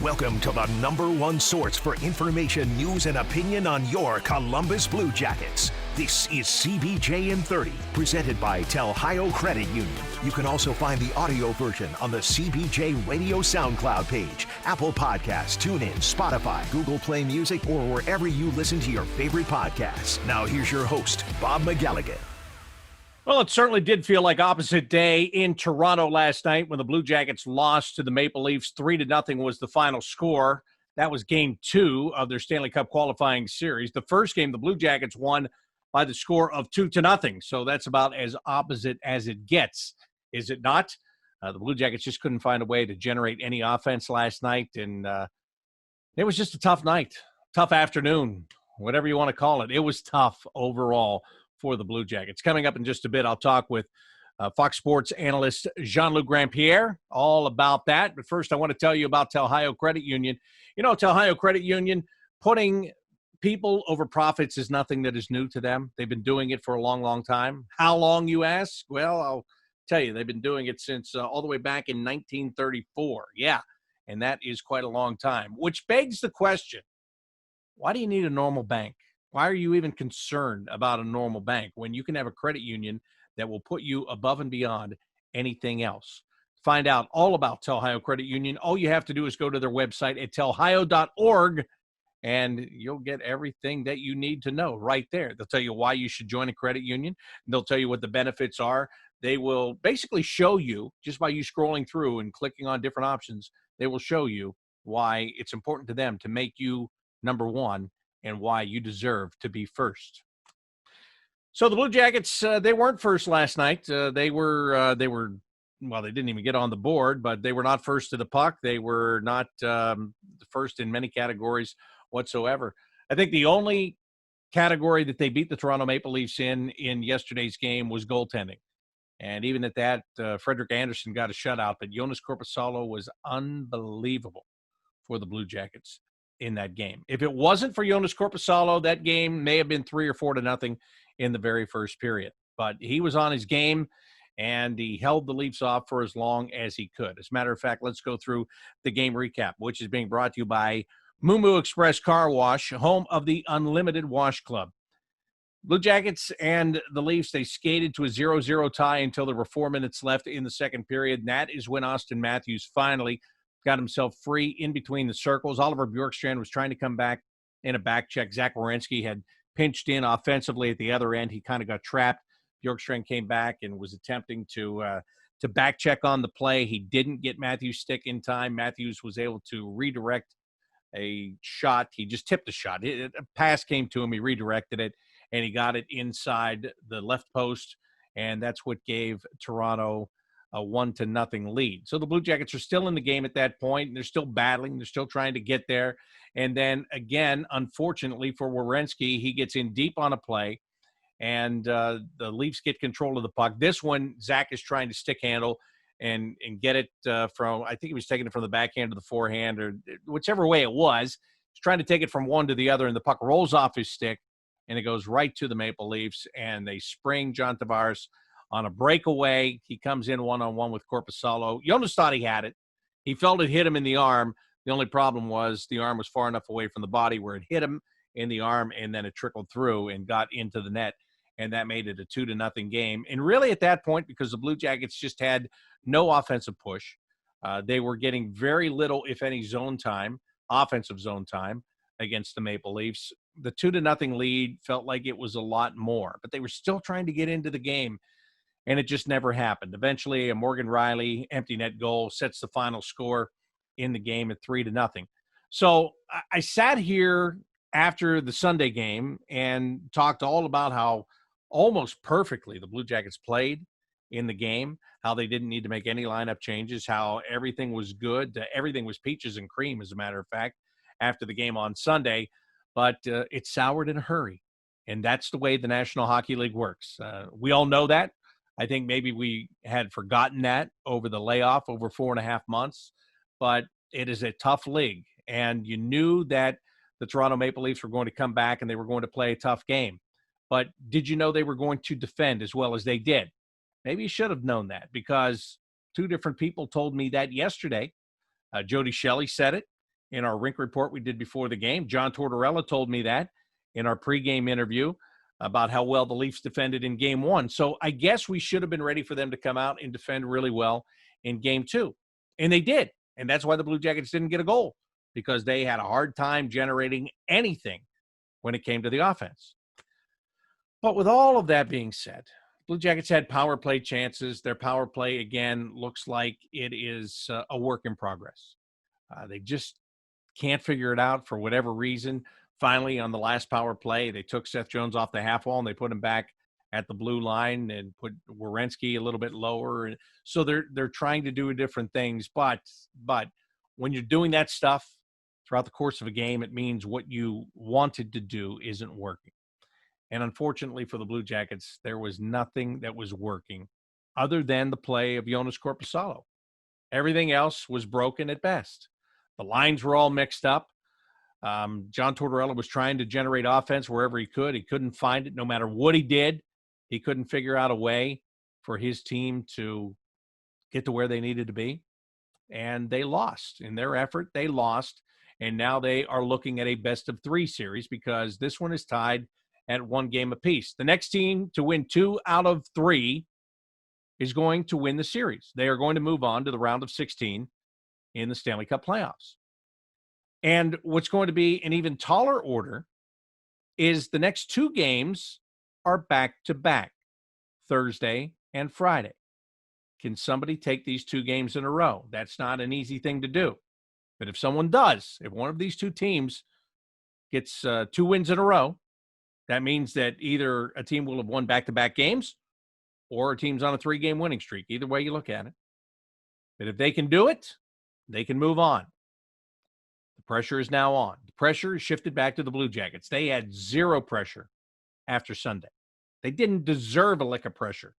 Welcome to the #1 source for information, news, and opinion on your Columbus Blue Jackets. This is CBJin30, presented by Telhio Credit Union. You can also find the audio version on the CBJ Radio SoundCloud page, Apple Podcasts, TuneIn, Spotify, Google Play Music, or wherever you listen to your favorite podcasts. Now here's your host, Bob McElligott. Well, it certainly did feel like opposite day in Toronto last night when the Blue Jackets lost to the Maple Leafs. 3-0 was the final score. That was game 2 of their Stanley Cup qualifying series. The first game, the Blue Jackets won by the score of 2-0. So that's about as opposite as it gets, is it not? The Blue Jackets just couldn't find a way to generate any offense last night. And it was just a tough night, tough afternoon, whatever you want to call it. It was tough overall for the Blue Jackets. Coming up in just a bit, I'll talk with Fox Sports analyst Jean-Luc Grand-Pierre all about that. But first, I want to tell you about Telhio Credit Union. You know, Telhio Credit Union, putting people over profits is nothing that is new to them. They've been doing it for a long, long time. How long, you ask? Well, I'll tell you, they've been doing it since all the way back in 1934. Yeah, and that is quite a long time, which begs the question, why do you need a normal bank? Why are you even concerned about a normal bank when you can have a credit union that will put you above and beyond anything else? Find out all about Telhio Credit Union. All you have to do is go to their website at telhio.org, and you'll get everything that you need to know right there. They'll tell you why you should join a credit union. They'll tell you what the benefits are. They will basically show you, just by you scrolling through and clicking on different options, they will show you why it's important to them to make you number one and why you deserve to be first. So the Blue Jackets, they weren't first last night. They were, well, they didn't even get on the board, but they were not first to the puck. They were not first in many categories whatsoever. I think the only category that they beat the Toronto Maple Leafs in yesterday's game was goaltending. And even at that, Frederik Andersen got a shutout, but Joonas Korpisalo was unbelievable for the Blue Jackets in that game. If it wasn't for Joonas Korpisalo, that game may have been 3 or 4-0 in the very first period. But he was on his game, and he held the Leafs off for as long as he could. As a matter of fact, let's go through the game recap, which is being brought to you by Moo Express Car Wash, home of the Unlimited Wash Club. Blue Jackets and the Leafs, they skated to a 0-0 tie until there were 4 minutes left in the second period. And that is when Austin Matthews finally got himself free in between the circles. Oliver Bjorkstrand was trying to come back in a back check. Zach Werenski had pinched in offensively at the other end. He kind of got trapped. Bjorkstrand came back and was attempting to back check on the play. He didn't get Matthews' stick in time. Matthews was able to redirect a shot. He just tipped the shot. A pass came to him. He redirected it, and he got it inside the left post, and that's what gave Toronto a 1-0 lead. So the Blue Jackets are still in the game at that point, and they're still battling. They're still trying to get there. And then, again, unfortunately for Werenski, he gets in deep on a play, and the Leafs get control of the puck. This one, Zach is trying to stick handle and get it from, I think he was taking it from the backhand to the forehand, or whichever way it was. He's trying to take it from one to the other, and the puck rolls off his stick, and it goes right to the Maple Leafs, and they spring John Tavares on a breakaway. He comes in one-on-one with Korpisalo. Jonas thought he had it. He felt it hit him in the arm. The only problem was the arm was far enough away from the body where it hit him in the arm, and then it trickled through and got into the net, and that made it a 2-0 game. And really at that point, because the Blue Jackets just had no offensive push, they were getting very little, if any, zone time, offensive zone time against the Maple Leafs. The 2-0 lead felt like it was a lot more, but they were still trying to get into the game, and it just never happened. Eventually, a Morgan Riley empty net goal sets the final score in the game at 3-0. So I sat here after the Sunday game and talked all about how almost perfectly the Blue Jackets played in the game, how they didn't need to make any lineup changes, how everything was good. Everything was peaches and cream, as a matter of fact, after the game on Sunday. But it soured in a hurry, and that's the way the National Hockey League works. We all know that. I think maybe we had forgotten that over the layoff over 4.5 months, but it is a tough league. And you knew that the Toronto Maple Leafs were going to come back and they were going to play a tough game. But did you know they were going to defend as well as they did? Maybe you should have known that, because two different people told me that yesterday. Jody Shelley said it, in our rink report we did before the game. John Tortorella told me that in our pregame interview about how well the Leafs defended in game 1. So I guess we should have been ready for them to come out and defend really well in game 2. And they did. And that's why the Blue Jackets didn't get a goal, because they had a hard time generating anything when it came to the offense. But with all of that being said, Blue Jackets had power play chances. Their power play, again, looks like it is a work in progress. They just can't figure it out for whatever reason. Finally, on the last power play, they took Seth Jones off the half wall and they put him back at the blue line and put Werenski a little bit lower. And so they're trying to do different things. But when you're doing that stuff throughout the course of a game, it means what you wanted to do isn't working. And unfortunately for the Blue Jackets, there was nothing that was working other than the play of Jonas Korpisalo. Everything else was broken at best. The lines were all mixed up. John Tortorella was trying to generate offense wherever he could. He couldn't find it. No matter what he did, he couldn't figure out a way for his team to get to where they needed to be. And they lost. In their effort, they lost. And now they are looking at a best-of-3 series because this one is tied at 1 game apiece. The next team to win 2 out of 3 is going to win the series. They are going to move on to the round of 16 in the Stanley Cup playoffs. And what's going to be an even taller order is the next 2 games are back-to-back, Thursday and Friday. Can somebody take these 2 games in a row? That's not an easy thing to do. But if someone does, if one of these 2 teams gets 2 wins in a row, that means that either a team will have won back-to-back games or a team's on a 3-game winning streak, either way you look at it. But if they can do it, they can move on. The pressure is now on. The pressure is shifted back to the Blue Jackets. They had 0 pressure after Sunday. They didn't deserve a lick of pressure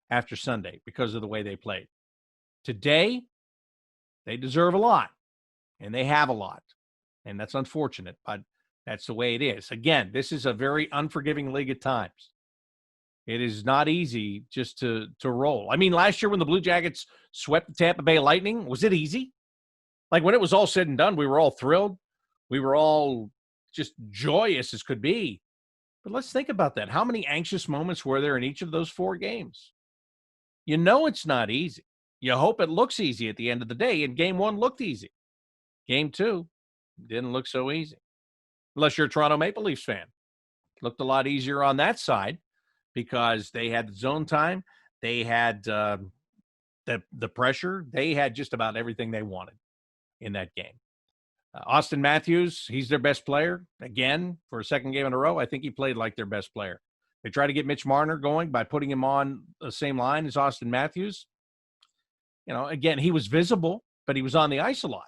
after Sunday because of the way they played. Today, they deserve a lot, and they have a lot. And that's unfortunate, but that's the way it is. Again, this is a very unforgiving league at times. It is not easy just to roll. I mean, last year when the Blue Jackets swept the Tampa Bay Lightning, was it easy? Like when it was all said and done, we were all thrilled. We were all just joyous as could be. But let's think about that. How many anxious moments were there in each of those 4 games? You know it's not easy. You hope it looks easy at the end of the day, and game 1 looked easy. Game 2 didn't look so easy. Unless you're a Toronto Maple Leafs fan. Looked a lot easier on that side because they had the zone time. They had the pressure. They had just about everything they wanted in that game. Austin Matthews, he's their best player. Again, for a 2nd game in a row, I think he played like their best player. They tried to get Mitch Marner going by putting him on the same line as Austin Matthews. You know, again, he was visible, but he was on the ice a lot.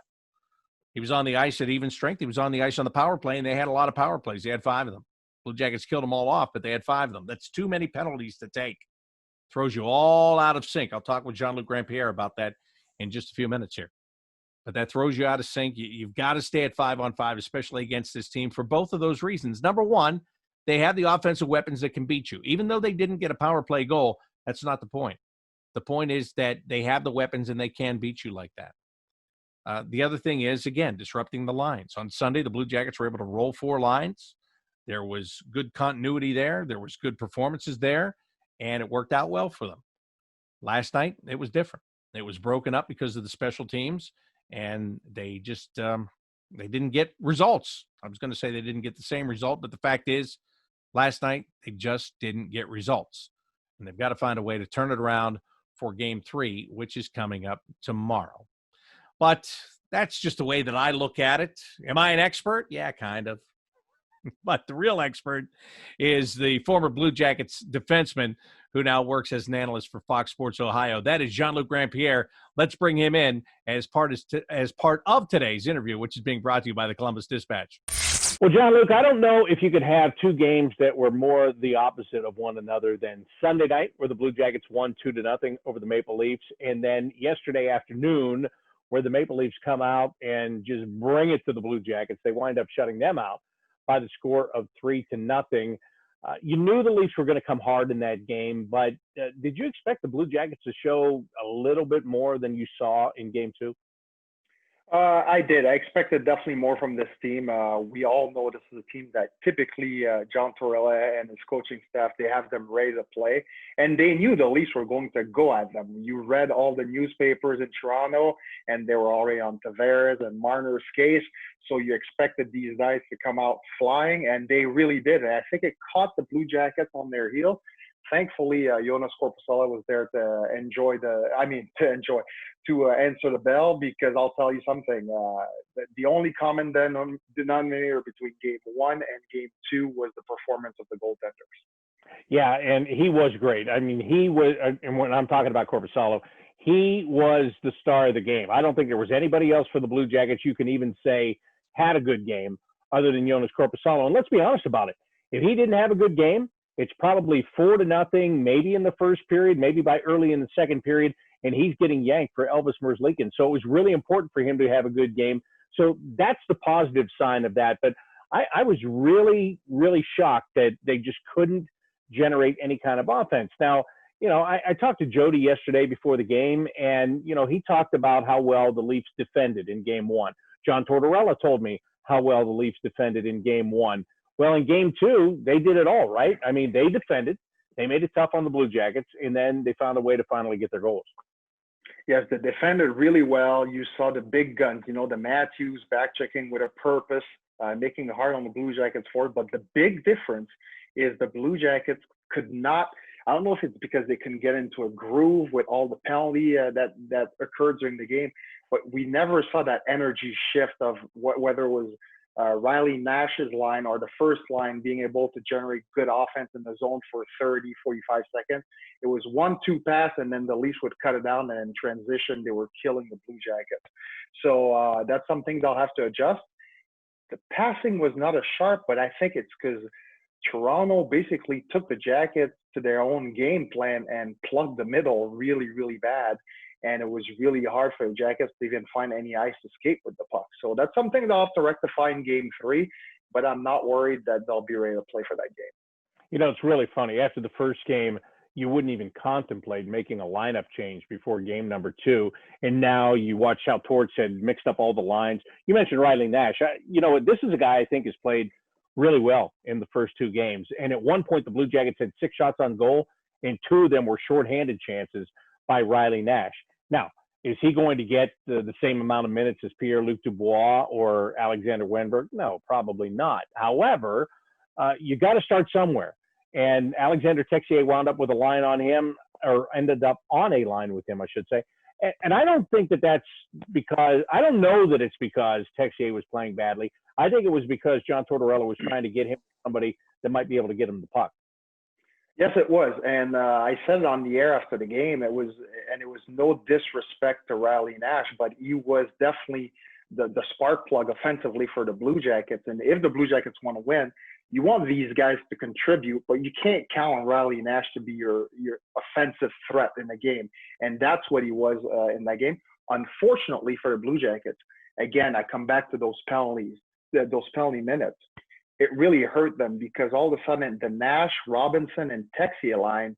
He was on the ice at even strength. He was on the ice on the power play, and they had a lot of power plays. They had 5 of them. Blue Jackets killed them all off, but they had 5 of them. That's too many penalties to take. Throws you all out of sync. I'll talk with Jean-Luc Grand-Pierre about that in just a few minutes here. But that throws you out of sync. You've got to stay at 5-on-5, especially against this team, for both of those reasons. Number one, they have the offensive weapons that can beat you. Even though they didn't get a power play goal, that's not the point. The point is that they have the weapons and they can beat you like that. The other thing is, again, disrupting the lines. On Sunday, the Blue Jackets were able to roll 4 lines. There was good continuity there. There was good performances there, and it worked out well for them. Last night, it was different. It was broken up because of the special teams, and they just they didn't get results. I was going to say they didn't get the same result, but the fact is, last night, they just didn't get results. And they've got to find a way to turn it around for Game 3, which is coming up tomorrow. But that's just the way that I look at it. Am I an expert? Yeah, kind of. But the real expert is the former Blue Jackets defenseman who now works as an analyst for Fox Sports Ohio. That is Jean-Luc Grand-Pierre. Let's bring him in as part of today's interview, which is being brought to you by the Columbus Dispatch. Well, Jean-Luc, I don't know if you could have 2 games that were more the opposite of one another than Sunday night, where the Blue Jackets won 2-0 over the Maple Leafs, and then yesterday afternoon, where the Maple Leafs come out and just bring it to the Blue Jackets. They wind up shutting them out by the score of 3-0. You knew the Leafs were going to come hard in that game, but did you expect the Blue Jackets to show a little bit more than you saw in Game 2? I did. I expected definitely more from this team. We all know this is a team that typically John Torella and his coaching staff, they have them ready to play. And they knew the Leafs were going to go at them. You read all the newspapers in Toronto, and they were already on Tavares and Marner's case. So you expected these guys to come out flying, and they really did. And I think it caught the Blue Jackets on their heels. Thankfully, Jonas Korpisalo was there to answer the bell, because I'll tell you something. The only common denominator between game 1 and game 2 was the performance of the goaltenders. Yeah, and he was great. I mean, he was, and when I'm talking about Korpisalo, he was the star of the game. I don't think there was anybody else for the Blue Jackets you can even say had a good game other than Jonas Korpisalo. And let's be honest about it. If he didn't have a good game, it's probably 4-0, maybe in the first period, maybe by early in the second period, and he's getting yanked for Elvis Merzlikins. So it was really important for him to have a good game. So that's the positive sign of that. But I was really, really shocked that they just couldn't generate any kind of offense. Now, I talked to Jody yesterday before the game, and, he talked about how well the Leafs defended in game 1. John Tortorella told me how well the Leafs defended in game 1. Well, in game 2, they did it all, right? I mean, they defended, they made it tough on the Blue Jackets, and then they found a way to finally get their goals. Yes, they defended really well. You saw the big guns, the Matthews back checking with a purpose, making it hard on the Blue Jackets forward. But the big difference is the Blue Jackets could not, I don't know if it's because they couldn't get into a groove with all the penalty that occurred during the game, but we never saw that energy shift of whether it was Riley Nash's line or the first line being able to generate good offense in the zone for 30, 45 seconds. It was 1-2 pass, and then the Leafs would cut it down, and in transition, they were killing the Blue Jackets. So that's something they'll have to adjust. The passing was not as sharp, but I think it's because Toronto basically took the Jackets to their own game plan and plugged the middle really, really bad. And it was really hard for the Jackets to even find any ice escape with the puck. So that's something they'll have to rectify in game 3, but I'm not worried that they'll be ready to play for that game. It's really funny. After the first game, you wouldn't even contemplate making a lineup change before game number 2. And now you watch how Torts had mixed up all the lines. You mentioned Riley Nash. This is a guy I think has played really well in the first 2 games. And at one point, the Blue Jackets had 6 shots on goal, and 2 of them were shorthanded chances by Riley Nash. Now, is he going to get the same amount of minutes as Pierre-Luc Dubois or Alexander Wenberg? No, probably not. However, you got to start somewhere. And Alexander Texier wound up with a line on him, or ended up on a line with him, I should say. And I don't think that's because – I don't know that it's because Texier was playing badly. I think it was because John Tortorella was trying to get him somebody that might be able to get him the puck. Yes, it was. And I said it on the air after the game. It was no disrespect to Riley Nash, but he was definitely the spark plug offensively for the Blue Jackets. And if the Blue Jackets want to win, you want these guys to contribute, but you can't count on Riley Nash to be your offensive threat in the game. And that's what he was in that game. Unfortunately for the Blue Jackets, again, I come back to those penalty minutes. It really hurt them because all of a sudden the Nash, Robinson, and Texier line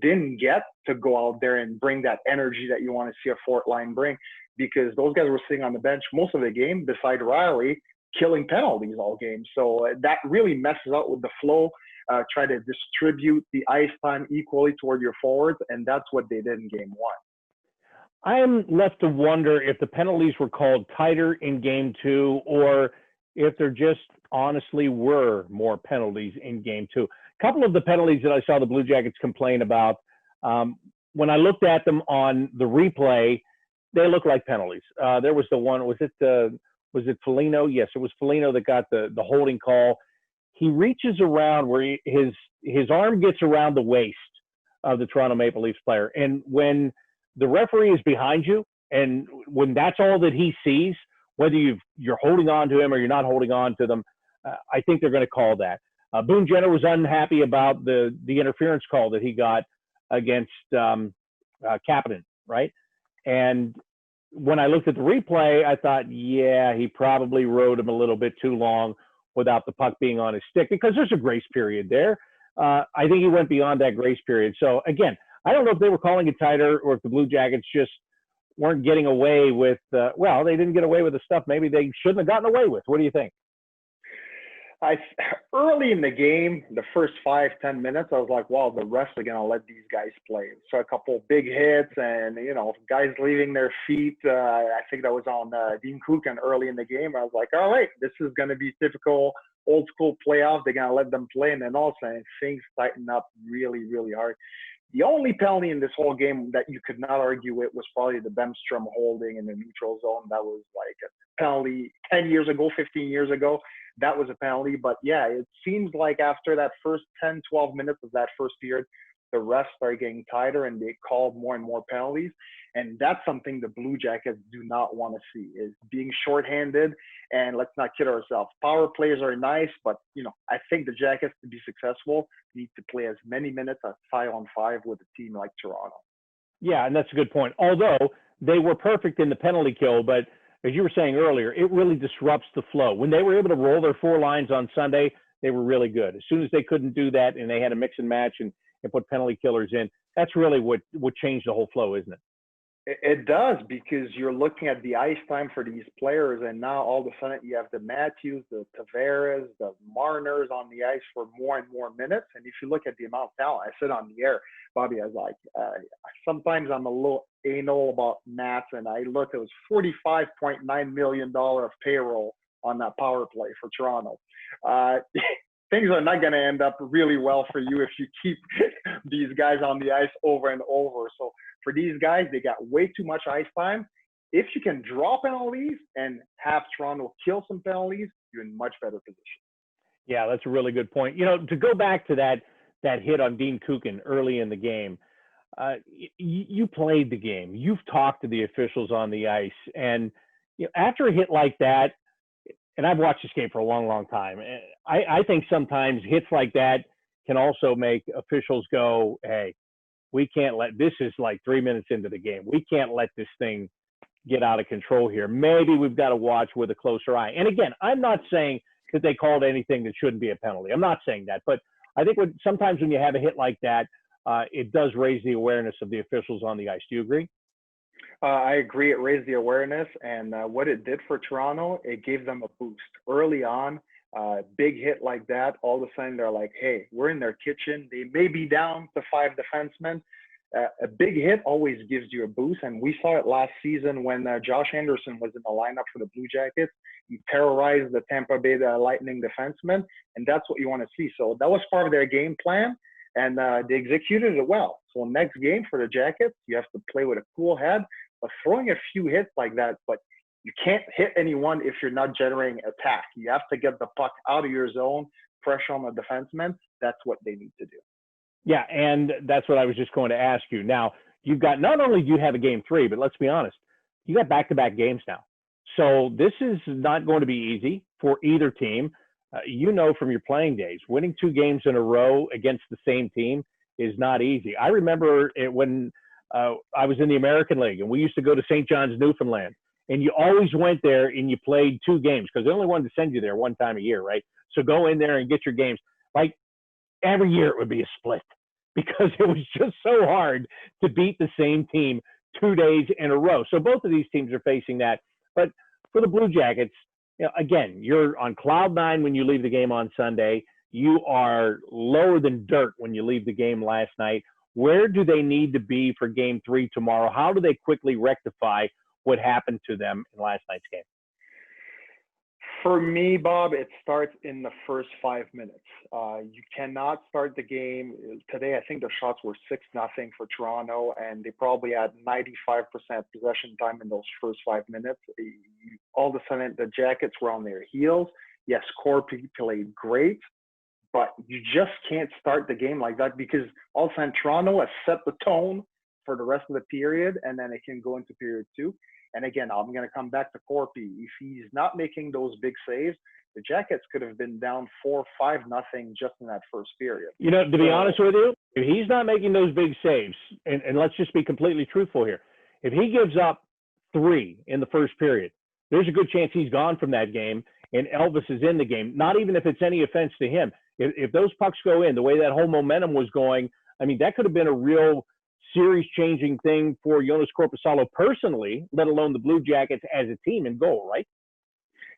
didn't get to go out there and bring that energy that you want to see a fourth line bring, because those guys were sitting on the bench most of the game beside Riley, killing penalties all game. So that really messes up with the flow. Try to distribute the ice time equally toward your forwards, and that's what they did in game 1. I am left to wonder if the penalties were called tighter in game 2, or if there just honestly were more penalties in game 2. A couple of the penalties that I saw the Blue Jackets complain about, when I looked at them on the replay, they look like penalties. There was the one, was it Foligno? Yes, it was Foligno that got the holding call. He reaches around where his arm gets around the waist of the Toronto Maple Leafs player. And when the referee is behind you, and when that's all that he sees, whether you're holding on to him or you're not holding on to them, I think they're going to call that. Boone Jenner was unhappy about the interference call that he got against Kapanen, right? And when I looked at the replay, I thought, yeah, he probably rode him a little bit too long without the puck being on his stick, because there's a grace period there. I think he went beyond that grace period. So, again, I don't know if they were calling it tighter or if the Blue Jackets just weren't getting away with, well, they didn't get away with the stuff maybe they shouldn't have gotten away with. What do you think? Early in the game, the first 5-10 minutes, I was like, wow, the refs are gonna let these guys play. So a couple big hits, and guys leaving their feet. I think that was on Dean Kukan early in the game. I was like, all right, this is gonna be typical old school playoff. They're gonna let them play, and then all of a sudden things tighten up really, really hard. The only penalty in this whole game that you could not argue with was probably the Bemstrom holding in the neutral zone. That was like a penalty 10 years ago, 15 years ago. That was a penalty. But yeah, it seems like after that first 10, 12 minutes of that first period, the refs started getting tighter and they called more and more penalties. And that's something the Blue Jackets do not want to see, is being shorthanded. And let's not kid ourselves. Power plays are nice, but I think the Jackets, to be successful, need to play as many minutes as 5-on-5 with a team like Toronto. Yeah, and that's a good point. Although they were perfect in the penalty kill, but as you were saying earlier, it really disrupts the flow. When they were able to roll their 4 lines on Sunday, they were really good. As soon as they couldn't do that and they had to mix and match and put penalty killers in, that's really what changed the whole flow, isn't it? It does, because you're looking at the ice time for these players, and now all of a sudden you have the Matthews, the Tavares, the Marners on the ice for more and more minutes. And if you look at the amount of talent, I said on the air, Bobby, I was like, sometimes I'm a little anal about math, and I looked, it was $45.9 million of payroll on that power play for Toronto. Things are not going to end up really well for you if you keep these guys on the ice over and over. So for these guys, they got way too much ice time. If you can draw penalties and have Toronto kill some penalties, you're in much better position. Yeah, that's a really good point. To go back to that hit on Dean Kukan early in the game, you played the game. You've talked to the officials on the ice. And after a hit like that, and I've watched this game for a long, long time, I think sometimes hits like that can also make officials go, hey, we can't this is like 3 minutes into the game. We can't let this thing get out of control here. Maybe we've got to watch with a closer eye. And again, I'm not saying that they called anything that shouldn't be a penalty. I'm not saying that. But I think sometimes when you have a hit like that, it does raise the awareness of the officials on the ice. Do you agree? I agree. It raised the awareness, and what it did for Toronto, it gave them a boost early on. Big hit like that, all of a sudden they're like, hey, we're in their kitchen. They may be down to 5 defensemen. A big hit always gives you a boost, and we saw it last season when Josh Anderson was in the lineup for the Blue Jackets. He terrorized the Tampa Bay Lightning defensemen, and that's what you want to see. So that was part of their game plan, and they executed it well. So next game for the Jackets, you have to play with a cool head, but throwing a few hits like that, but you can't hit anyone if you're not generating attack. You have to get the puck out of your zone, pressure on the defenseman. That's what they need to do. Yeah, and that's what I was just going to ask you. Now, you've got, not only do you have a game 3, but let's be honest, you got back-to-back games now. So this is not going to be easy for either team. From your playing days, winning 2 games in a row against the same team is not easy. I remember it when I was in the American League, and we used to go to St. John's, Newfoundland. And you always went there and you played 2 games because they only wanted to send you there one time a year, right? So go in there and get your games. Like every year it would be a split because it was just so hard to beat the same team 2 days in a row. So both of these teams are facing that. But for the Blue Jackets, again, you're on cloud 9 when you leave the game on Sunday. You are lower than dirt when you leave the game last night. Where do they need to be for game 3 tomorrow? How do they quickly rectify what happened to them in last night's game? For me, Bob, it starts in the first 5 minutes. You cannot start the game. Today, I think the shots were 6-0 for Toronto, and they probably had 95% possession time in those first 5 minutes. All of a sudden, the Jackets were on their heels. Yes, Corpy played great, but you just can't start the game like that because all of a sudden, Toronto has set the tone for the rest of the period, and then it can go into period 2. And again, I'm going to come back to Corpy. If he's not making those big saves, the Jackets could have been down 4-5-0 just in that first period. To be honest with you, if he's not making those big saves, and let's just be completely truthful here, if he gives up 3 in the first period, there's a good chance he's gone from that game and Elvis is in the game, not even if it's any offense to him. If those pucks go in, the way that whole momentum was going, I mean, that could have been a real series-changing thing for Jonas Korpisalo personally, let alone the Blue Jackets as a team in goal, right?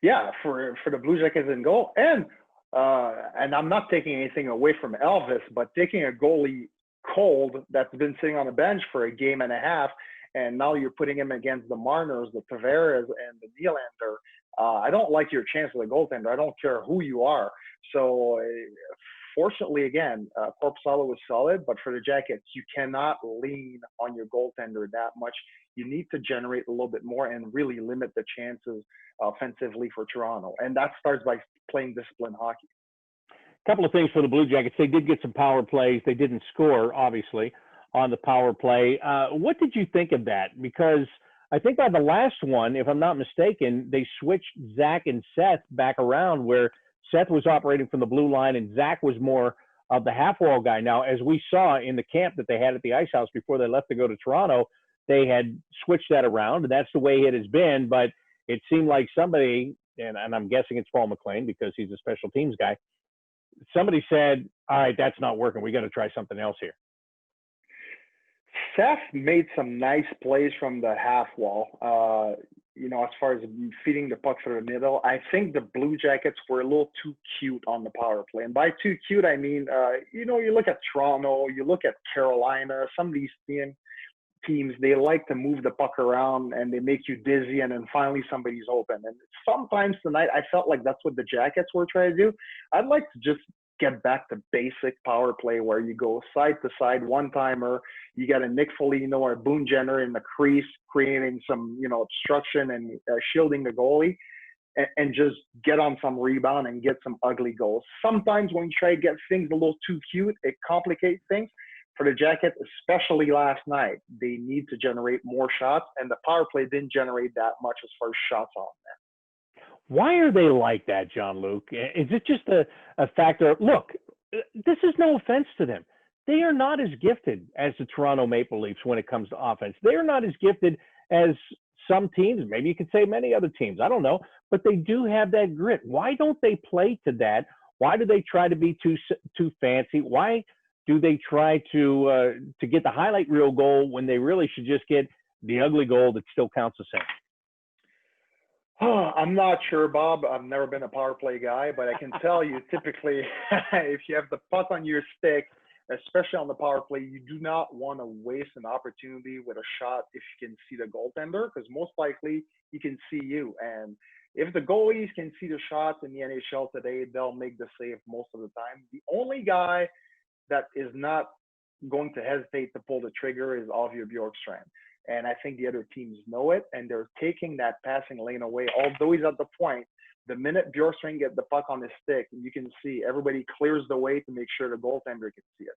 Yeah, for the Blue Jackets in goal, and I'm not taking anything away from Elvis, but taking a goalie cold that's been sitting on the bench for a game and a half, and now you're putting him against the Marners, the Tavares, and the Nylander. I don't like your chance with a goaltender. I don't care who you are. So, fortunately, again, Korpisalo was solid, but for the Jackets, you cannot lean on your goaltender that much. You need to generate a little bit more and really limit the chances offensively for Toronto. And that starts by playing disciplined hockey. A couple of things for the Blue Jackets. They did get some power plays. They didn't score, obviously, on the power play. What did you think of that? Because I think by the last one, if I'm not mistaken, they switched Zach and Seth back around where Seth was operating from the blue line and Zach was more of the half-wall guy. Now, as we saw in the camp that they had at the Ice House before they left to go to Toronto, they had switched that around, and that's the way it has been. But it seemed like somebody, and I'm guessing it's Paul McLean because he's a special teams guy, somebody said, all right, that's not working. We got to try something else here. Seth made some nice plays from the half wall, as far as feeding the puck through the middle. I think the Blue Jackets were a little too cute on the power play. And by too cute, I mean, you look at Toronto, you look at Carolina, some of these teams, they like to move the puck around and they make you dizzy and then finally somebody's open. And sometimes tonight, I felt like that's what the Jackets were trying to do. I'd like to just get back to basic power play where you go side to side, one-timer. You got a Nick Foligno or a Boone Jenner in the crease, creating some, obstruction and shielding the goalie, and just get on some rebound and get some ugly goals. Sometimes when you try to get things a little too cute, it complicates things. For the Jackets, especially last night, they need to generate more shots, and the power play didn't generate that much as far as shots on net. Why are they like that, Jean-Luc? Is it just a factor? Look, this is no offense to them. They are not as gifted as the Toronto Maple Leafs when it comes to offense. They are not as gifted as some teams, maybe you could say many other teams, I don't know, but they do have that grit. Why don't they play to that? Why do they try to be too fancy? Why do they try to get the highlight reel goal when they really should just get the ugly goal that still counts the same? I'm not sure, Bob. I've never been a power play guy, but I can tell you typically if you have the puck on your stick, especially on the power play, you do not want to waste an opportunity with a shot if you can see the goaltender, because most likely he can see you. And if the goalies can see the shots in the NHL today, they'll make the save most of the time. The only guy that is not going to hesitate to pull the trigger is Olivier Bjorkstrand. And I think the other teams know it, and they're taking that passing lane away. Although he's at the point, the minute Bjorkstrand gets the puck on his stick, you can see everybody clears the way to make sure the goaltender can see it.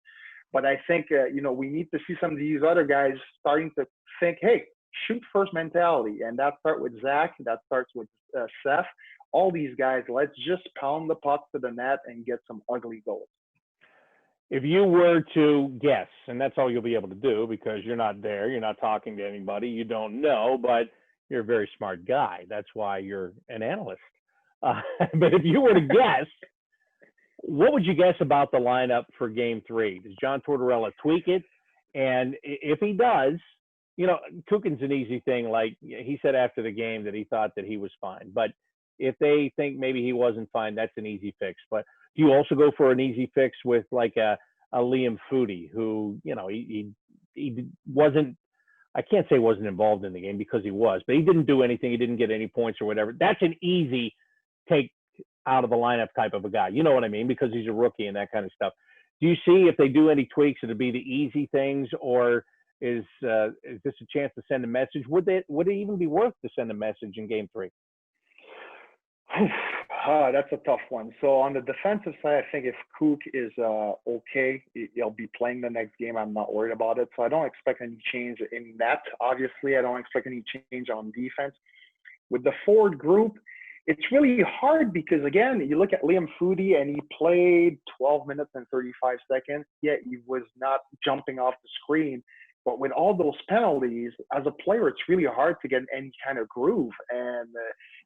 But I think, we need to see some of these other guys starting to think, hey, shoot first mentality. And that starts with Zach, that starts with Seth. All these guys, let's just pound the puck to the net and get some ugly goals. If you were to guess, and that's all you'll be able to do because you're not there, you're not talking to anybody, you don't know, but you're a very smart guy. That's why you're an analyst. But if you were to guess, what would you guess about the lineup for Game 3? Does John Tortorella tweak it? And if he does, Kukin's an easy thing. Like he said after the game that he thought that he was fine. But if they think maybe he wasn't fine, that's an easy fix. But do you also go for an easy fix with like a Liam Foudy, who, he wasn't, I can't say wasn't involved in the game because he was, but he didn't do anything. He didn't get any points or whatever. That's an easy take out of the lineup type of a guy. You know what I mean? Because he's a rookie and that kind of stuff. Do you see if they do any tweaks, it'll be the easy things, or is this a chance to send a message? Would it even be worth to send a message in Game 3? That's a tough one. So on the defensive side, I think if Cook is okay, he'll be playing the next game. I'm not worried about it. So I don't expect any change in that. Obviously, I don't expect any change on defense. With the forward group, it's really hard because, again, you look at Liam Foudy and he played 12 minutes and 35 seconds, yet he was not jumping off the screen. But with all those penalties, as a player, it's really hard to get any kind of groove. And,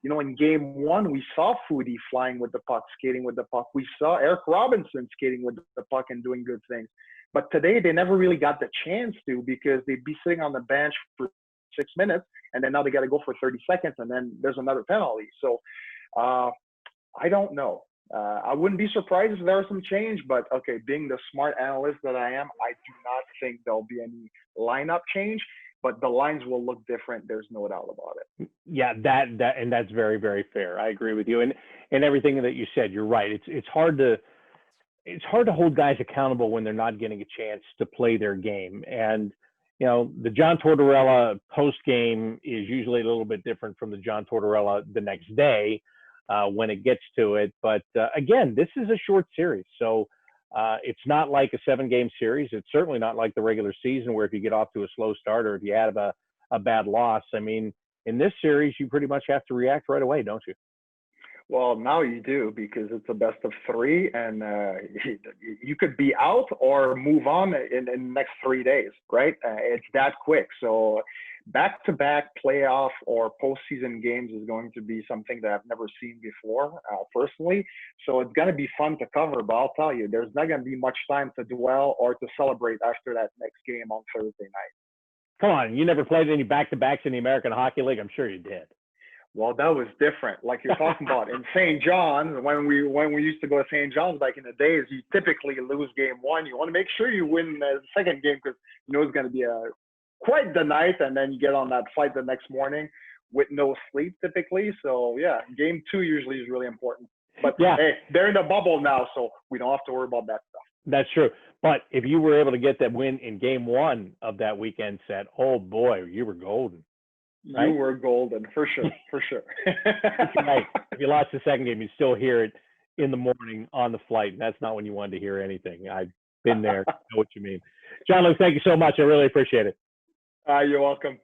in Game 1, we saw Foudy flying with the puck, skating with the puck. We saw Eric Robinson skating with the puck and doing good things. But today they never really got the chance to, because they'd be sitting on the bench for 6 minutes, and then now they got to go for 30 seconds, and then there's another penalty. So I don't know. I wouldn't be surprised if there was some change, but okay, being the smart analyst that I am, I do not think there'll be any lineup change, but the lines will look different. There's no doubt about it. Yeah, and that's very, very fair. I agree with you, and everything that you said. You're right. It's hard to hold guys accountable when they're not getting a chance to play their game. And the John Tortorella post game is usually a little bit different from the John Tortorella the next day when it gets to it. But again, this is a short series, so it's not like a 7-game series. It's certainly not like the regular season, where if you get off to a slow start or if you have a bad loss, I mean, in this series, you pretty much have to react right away, don't you? Well, now you do, because it's a best of 3, and you could be out or move on in the next 3 days, right? It's that quick. So back-to-back playoff or postseason games is going to be something that I've never seen before, personally. So it's going to be fun to cover, but I'll tell you, there's not going to be much time to dwell or to celebrate after that next game on Thursday night. Come on, you never played any back-to-backs in the American Hockey League? I'm sure you did. Well, that was different. Like you're talking about in St. John's, when we used to go to St. John's back in the days, you typically lose game 1. You want to make sure you win the second game, because it's going to be quite the night, and then you get on that flight the next morning with no sleep typically. So yeah, game 2 usually is really important. But yeah, hey, they're in the bubble now, so we don't have to worry about that stuff. That's true. But if you were able to get that win in game 1 of that weekend set, oh boy, you were golden. Right? You were golden, for sure, for sure. Right. If you lost the second game, you'd still hear it in the morning on the flight, and that's not when you wanted to hear anything. I've been there. I know what you mean. Jean-Luc, thank you so much. I really appreciate it. You're welcome.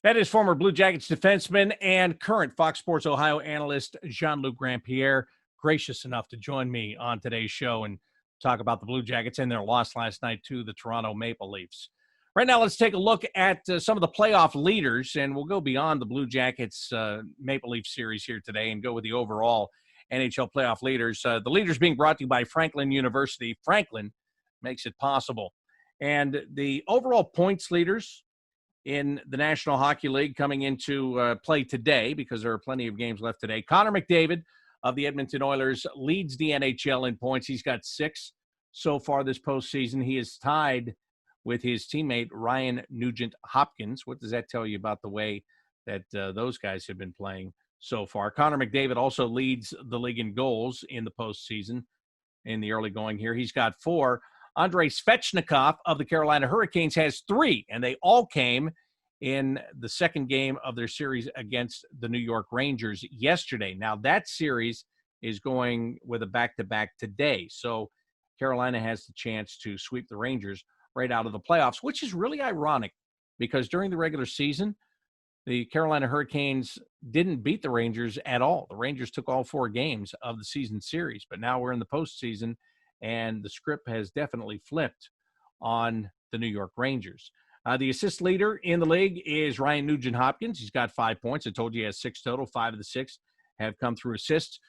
That is former Blue Jackets defenseman and current Fox Sports Ohio analyst Jean-Luc Grand-Pierre, gracious enough to join me on today's show and talk about the Blue Jackets and their loss last night to the Toronto Maple Leafs. Right now, let's take a look at some of the playoff leaders, and we'll go beyond the Blue Jackets Maple Leaf series here today and go with the overall NHL playoff leaders. The leaders being brought to you by Franklin University. Franklin makes it possible. And the overall points leaders in the National Hockey League coming into play today, because there are plenty of games left today. Connor McDavid of the Edmonton Oilers leads the NHL in points. He's got 6 so far this postseason. He is tied with his teammate Ryan Nugent-Hopkins. What does that tell you about the way that those guys have been playing so far? Connor McDavid also leads the league in goals in the postseason in the early going here. He's got 4. Andrei Svechnikov of the Carolina Hurricanes has 3, and they all came in the second game of their series against the New York Rangers yesterday. Now, that series is going with a back-to-back today, so Carolina has the chance to sweep the Rangers right out of the playoffs, which is really ironic because during the regular season, the Carolina Hurricanes didn't beat the Rangers at all. The Rangers took all 4 games of the season series, but now we're in the postseason, and the script has definitely flipped on the New York Rangers. The assist leader in the league is Ryan Nugent-Hopkins. He's got 5 points. I told you he has 6 total. 5 of the 6 have come through assists.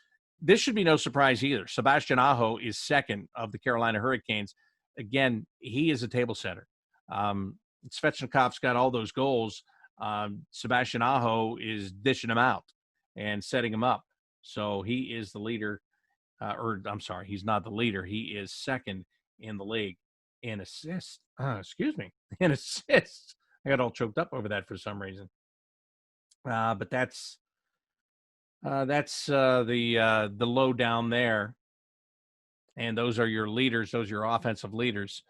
This should be no surprise either. Sebastian Aho is second of the Carolina Hurricanes. Again, he is a table setter. Svechnikov's got all those goals. Sebastian Aho is dishing them out and setting them up. So he is the leader. He's not the leader. He is second in the league in assists. In assists. I got all choked up over that for some reason. But that's the lowdown there. And those are your leaders. Those are your offensive leaders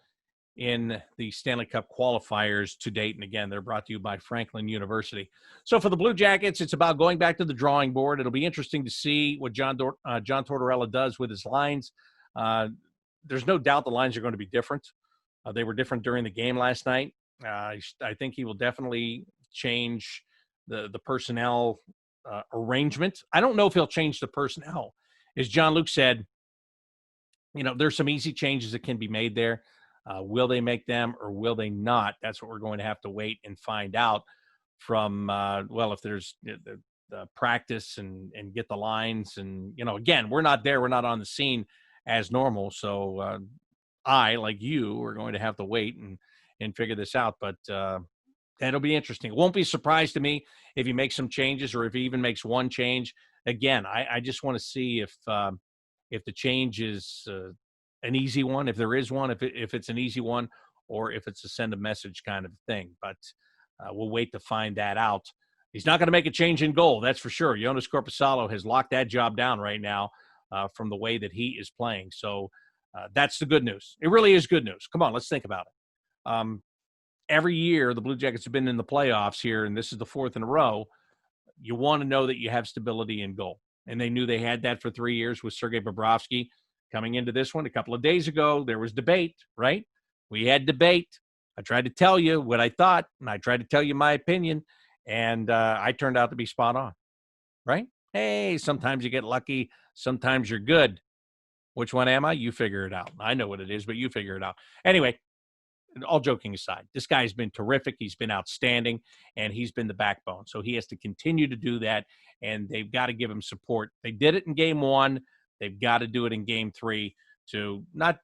in the Stanley Cup qualifiers to date. And again, they're brought to you by Franklin University. So for the Blue Jackets, it's about going back to the drawing board. It'll be interesting to see what John Tortorella does with his lines. There's no doubt the lines are going to be different. They were different during the game last night. I think he will definitely change the personnel arrangement. I don't know if he'll change the personnel. As Jean-Luc said, there's some easy changes that can be made there. Will they make them or will they not? That's what we're going to have to wait and find out from, if there's the practice and get the lines. And, again, we're not there. We're not on the scene as normal. So I, like you, are going to have to wait and figure this out. But that'll be interesting. It won't be a surprise to me if he makes some changes or if he even makes one change. Again, I just want to see if the change is an easy one, if there is one, if it's an easy one, or if it's a send a message kind of thing. But we'll wait to find that out. He's not going to make a change in goal, that's for sure. Jonas Korpisalo has locked that job down right now from the way that he is playing. So that's the good news. It really is good news. Come on, let's think about it. Every year, the Blue Jackets have been in the playoffs here, and this is the fourth in a row. You want to know that you have stability in goal. And they knew they had that for 3 years with Sergei Bobrovsky. Coming into this one a couple of days ago, there was debate, right? We had debate. I tried to tell you what I thought, and I tried to tell you my opinion, and I turned out to be spot on, right? Hey, sometimes you get lucky. Sometimes you're good. Which one am I? You figure it out. I know what it is, but you figure it out. Anyway, all joking aside, this guy's been terrific. He's been outstanding, and he's been the backbone. So he has to continue to do that, and they've got to give him support. They did it in game one. They've got to do it in game three to not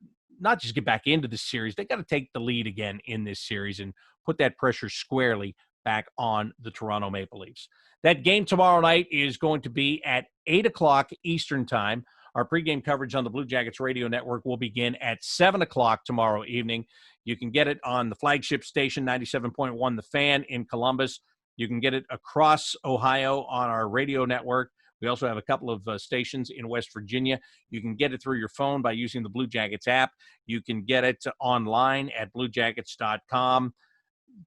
just get back into the series. They got to take the lead again in this series and put that pressure squarely back on the Toronto Maple Leafs. That game tomorrow night is going to be at 8 o'clock Eastern time. Our pregame coverage on the Blue Jackets radio network will begin at 7 o'clock tomorrow evening. You can get it on the flagship station, 97.1 The Fan in Columbus. You can get it across Ohio on our radio network. We also have a couple of stations in West Virginia. You can get it through your phone by using the Blue Jackets app. You can get it online at bluejackets.com.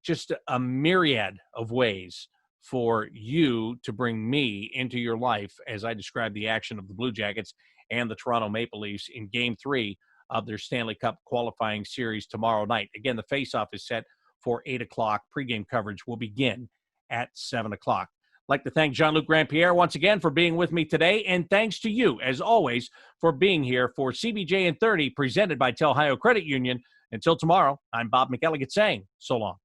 Just a myriad of ways for you to bring me into your life as I describe the action of the Blue Jackets and the Toronto Maple Leafs in Game 3 of their Stanley Cup qualifying series tomorrow night. Again, the face-off is set for 8 o'clock. Pregame coverage will begin at 7 o'clock. I'd like to thank Jean-Luc Grand-Pierre once again for being with me today, and thanks to you, as always, for being here for CBJin30, presented by Telhio Credit Union. Until tomorrow, I'm Bob McElligott saying so long.